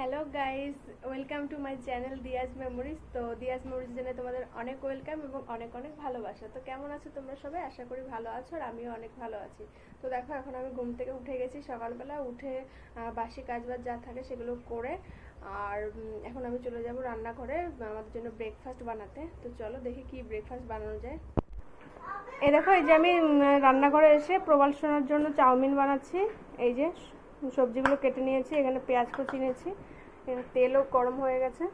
Hello guys, welcome to my channel Diaz memories. তো Diaz memories জেনে তোমাদের অনেক ওয়েলকাম এবং অনেক অনেক ভালোবাসা। তো কেমন আছো তোমরা সবাই? আশা করি ভালো আছো, আর আমিও অনেক ভালো আছি। তো দেখো, এখন আমি ঘুম থেকে উঠে গেছি সকালবেলা। উঠে বাসি কাজবাজ যা থাকে সেগুলো করে, আর এখন আমি চলে যাব রান্নাঘরে আমাদের জন্য ব্রেকফাস্ট বানাতে। তো চলো দেখি কি ব্রেকফাস্ট বানানো যায়। এই দেখো, এই যে আমি রান্নাঘরে এসে প্রবাল সোনার জন্য চাউমিন বানাচ্ছি। এই যে সবজিগুলো কেটে নিয়েছি, এখানে পেঁয়াজ কুচি নিয়েছি, এখানে তেলও গরম হয়ে গেছে।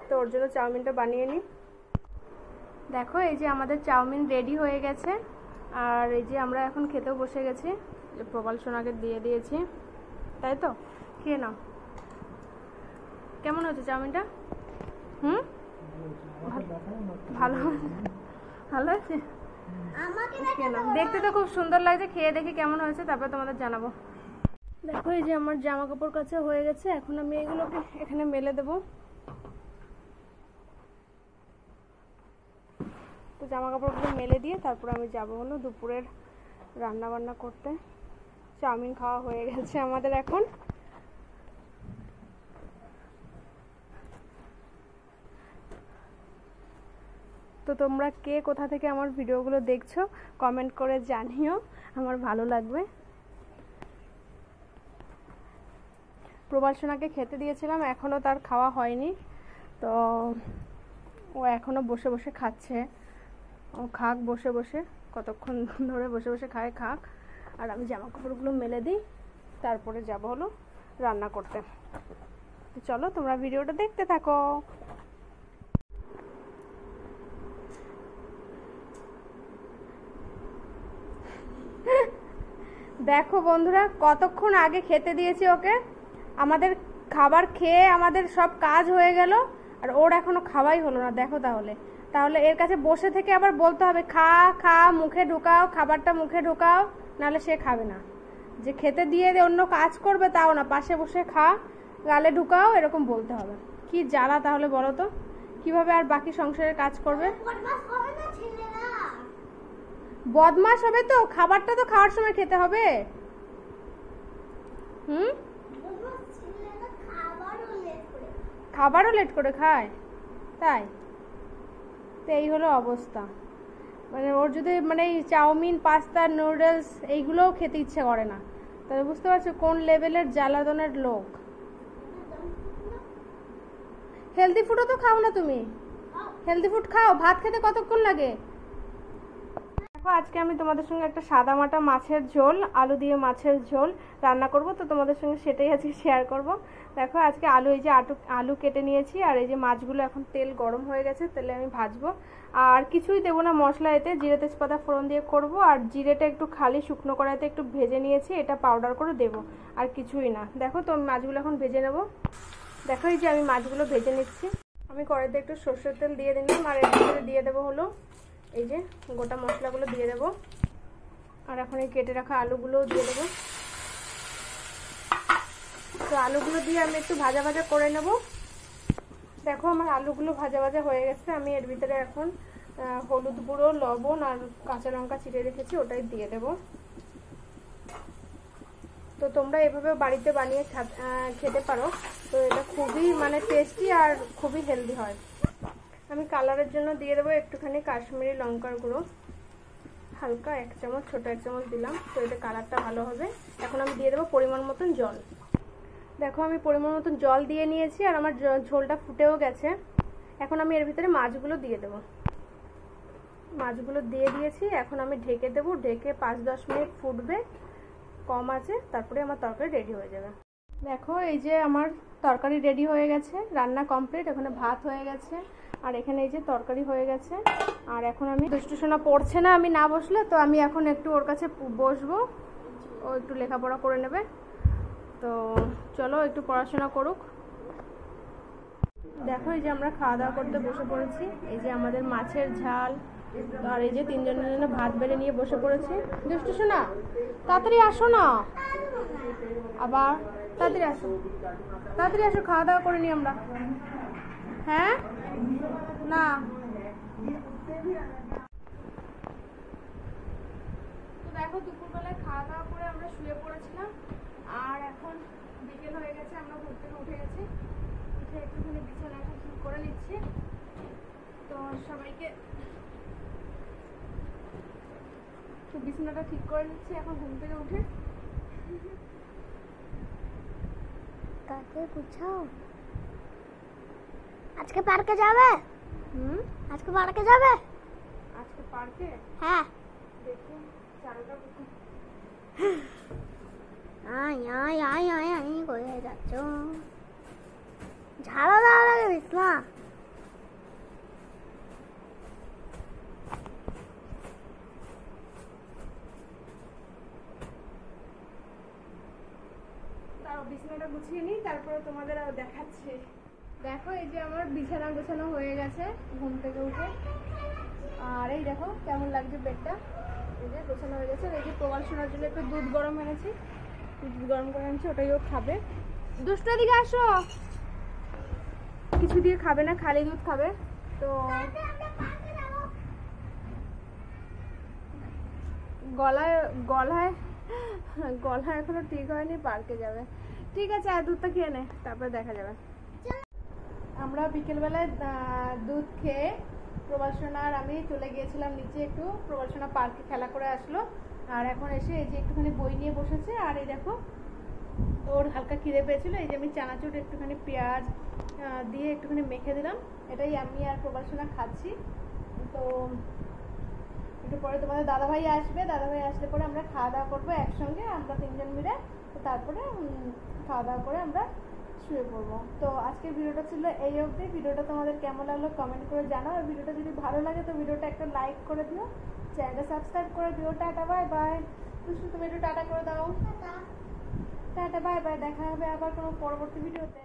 তো ওর জন্য চাউমিনটা বানিয়ে নিই। দেখো, এই যে আমাদের চাউমিন রেডি হয়ে গেছে, আর এই যে আমরা এখন খেতেও বসে গেছি। যে প্রবাল সোনাকে দিয়ে দিয়েছি, তাই তো? খেয়ে নাও। কেমন হচ্ছে চাউমিনটা? ভালো ভালো আছে। দেখতে তো খুব সুন্দর লাগছে, খেয়ে দেখি কেমন হয়েছে, তারপর তোমাদের জানাবো। দেখো, এই যে আমার জামা কাপড় কাচা হয়ে গেছে, এখন আমি এগুলোকে এখানে মেলে দেব। তো জামা কাপড়গুলো মেলে দিয়ে তারপর আমি যাবো হলো দুপুরের রান্না বান্না করতে। চাউমিন খাওয়া হয়ে গেছে আমাদের এখন। তো তোমরা কে কোথা থেকে আমার ভিডিওগুলো দেখছো কমেন্ট করে জানিও, আমার ভালো লাগবে। প্রবাল সোনাকে খেতে দিয়েছিলাম, এখনও তার খাওয়া হয়নি। তো ও এখনও বসে বসে খাচ্ছে। ও খাক বসে বসে, কতক্ষণ ধরে বসে বসে খায়, খাক। আর আমি জামা কাপড়গুলো মেলে দিই, তারপরে যাব হলো রান্না করতে। তো চলো তোমরা ভিডিওটা দেখতে থাকো। দেখো বন্ধুরা, কতক্ষণ আগে খেতে দিয়েছি ওকে। আমাদের খাবার খেয়ে আমাদের সব কাজ হয়ে গেল, আর ওর এখনো খাওয়াই হলো না। দেখো তাহলে তাহলে এর কাছে বসে থেকে আবার বলতে হবে খা খা, মুখে ঢুকাও, খাবারটা মুখে ঢুকাও, নাহলে সে খাবে না। যে খেতে দিয়ে অন্য কাজ করবে তাও না, পাশে বসে খা, গালে ঢুকাও, এরকম বলতে হবে। কি জ্বালা তাহলে বলো তো, কিভাবে আর বাকি সংসারের কাজ করবে? বদমাশ হবে তো, খাবারটা তো খাওয়ার সময় খেতে হবে। খাবারও লেট করে খায়, তাই? তো এই হলো অবস্থা। মানে ওর যদি এই চাউমিন, পাস্তা, নুডলস এইগুলোও খেতে ইচ্ছে করে না, তাহলে বুঝতে পারছো কোন লেভেলের জ্বালাতনের লোক। হেলদি ফুডও তো খাও না তুমি। হেলদি ফুড খাও, ভাত খেতে কতক্ষণ লাগে? আজকে আমি তোমাদের সঙ্গে একটা সাদা মাটা মাছের ঝোল, আলু দিয়ে মাছের ঝোল রান্না করব। তো তোমাদের সঙ্গে সেটাই আজকে শেয়ার করব। দেখো, আজকে আলু, এই যে আলু কেটে নিয়েছি, আর এই যে মাছগুলো এখন তেল গরম হয়ে গেছে, তেলে আমি ভাজবো। আর কিছুই দেবো না মশলা, এতে জিরে তেজপাতা ফোড়ন দিয়ে করব। আর জিরেটা একটু খালি শুকনো কড়াইতে একটু ভেজে নিয়েছি, এটা পাউডার করে দেবো, আর কিছুই না। দেখো, তো আমি মাছগুলো এখন ভেজে নেব। দেখো, এই যে আমি মাছগুলো ভেজে নিচ্ছি। আমি কড়াইতে একটু সর্ষের তেল দিয়ে দিলাম, আর এর ভিতরে দিয়ে দেবো হলো এই যে গোটা মশলাগুলো দিয়ে দেবো। আর এখন এই কেটে রাখা আলুগুলোও দিয়ে দেবো। তো আলুগুলো দিয়ে আমি একটু ভাজা ভাজা করে নেব। দেখো, আমার আলুগুলো ভাজা ভাজা হয়ে গেছে। আমি এর ভিতরে এখন হলুদ গুঁড়ো, লবণ আর কাঁচা লঙ্কা চিড়ে রেখেছি, ওটাই দিয়ে দেব। তো তোমরা এভাবে বাড়িতে বানিয়ে খেতে পারো। তো এটা খুবই টেস্টি আর খুবই হেলদি হয়। আমি কালারের জন্য দিয়ে দেবো একটুখানি কাশ্মীরি লঙ্কার গুঁড়ো, হালকা 1 চামচ, ছোট 1 চামচ দিলাম। তো এতে কালারটা ভালো হবে। এখন আমি দিয়ে দেবো পরিমাণ মতন জল। দেখো, আমি পরিমাণ মতন জল দিয়ে নিয়েছি, আর আমার ঝোলটা ফুটেও গেছে। এখন আমি এর ভিতরে মাছগুলো দিয়ে দেবো। মাছগুলো দিয়ে দিয়েছি, এখন আমি ঢেকে দেবো। ঢেকে 5-10 মিনিট ফুটবে কম আছে, তারপরে আমার তরকারি রেডি হয়ে যাবে। দেখো, এই যে আমার তরকারি রেডি হয়ে গেছে, রান্না কমপ্লিট। এখানে ভাত হয়ে গেছে, আর এখানে এই যে তরকারি হয়ে গেছে। আর এখন আমি, দুষ্টু সোনা পড়ছে না আমি না বসলে, তো আমি এখন একটু ওর কাছে বসবো, ও একটু লেখাপড়া করে নেবে। তো চলো একটু পড়াশোনা করুক। দেখো, এই যে আমরা খাওয়া দাওয়া করতে বসে পড়েছি। এই যে আমাদের মাছের ঝাল, আর এই যে 3 জনের জন্য ভাত বেড়ে নিয়ে বসে পড়েছি। দুষ্টু সোনা, তাড়াতাড়ি আসো না, আবার তাড়াতাড়ি আসো, তাড়াতাড়ি আসো, খাওয়া দাওয়া করে নি আমরা। হ্যাঁ না, তো দেখো, দুপুরবেলায় খাওয়া দাওয়া করে আমরা শুয়ে পড়েছিলাম, আর এখন বিকেল হয়ে গেছে, আমরা ঘুম থেকে উঠে গেছি, উঠে একটুখানি বিছানা ঠিক করে নিচ্ছি। তো সবাইকে তো বিছানাটা ঠিক করে নিচ্ছি এখন ঘুম থেকে উঠে। কাকে গুছাও? আজকে পার্কে যাবে? আজকে পার্কে যাবে? আজকে পার্কে? হ্যাঁ। দেখি চালটা আয় আয় আয় আয় আয় কোথায় যাচ্ছ? ঝাড়া দেওয়া লাগে বিছনা। বিছানাটা গুছিয়ে নিই, তারপরে তোমাদের আর দেখাচ্ছি। দেখো এই যে আমার বিছানা গোছানো হয়ে গেছে ঘুম থেকে উঠে। আর এই দেখো কেমন লাগছে বেডটা, এই যে গোছানো হয়ে গেছে। এই যে প্রবাল শোনার জন্য একটু দুধ গরম এনেছি, দুধ গরম করে এনেছি, ওটাই ও খাবে। দুষ্ট দিকে আসো, কিছু দিয়ে খাবে না, খালি দুধ খাবে। তো গলায় গলায় গলা এখনো ঠিক হয়নি, পার্কে যাবে। ঠিক আছে আর দুধটা খেয়ে নে, তারপরে দেখা যাবে। আমরা বিকেলবেলায় দুধ খেয়ে প্রবাসনা আর আমি চলে গিয়েছিলাম নিচে একটু। প্রবাসনা পার্কে খেলা করে আসলো, আর এখন এসে এই যে একটুখানি বই নিয়ে বসেছে। আর এই দেখো ওর হালকা খিদে পেয়েছিল, এই যে আমি চানাচুর একটুখানি পেঁয়াজ দিয়ে একটুখানি মেখে দিলাম, এটাই আমি আর প্রবাসনা খাচ্ছি। তো একটু পরে তোমাদের দাদাভাই আসবে, দাদাভাই আসলে পরে আমরা খাওয়া দাওয়া করবো একসঙ্গে, আমরা তিনজন মিলে। তো তারপরে খাওয়া দাওয়া করে আমরা শুয়ে পড়বো। তো আজকের ভিডিওটা ছিল এই অবধি। ভিডিওটা তোমাদের কেমন লাগলো কমেন্ট করে জানাও। আর ভিডিওটা যদি ভালো লাগে তো ভিডিওটা একটা লাইক করে দিও, চ্যানেলটা সাবস্ক্রাইব করে দিও। Tata bye bye. তুমি একটু টাটা করে দাও। টাটা বাই বাই, দেখা হবে আবার কোনো পরবর্তী ভিডিওতে।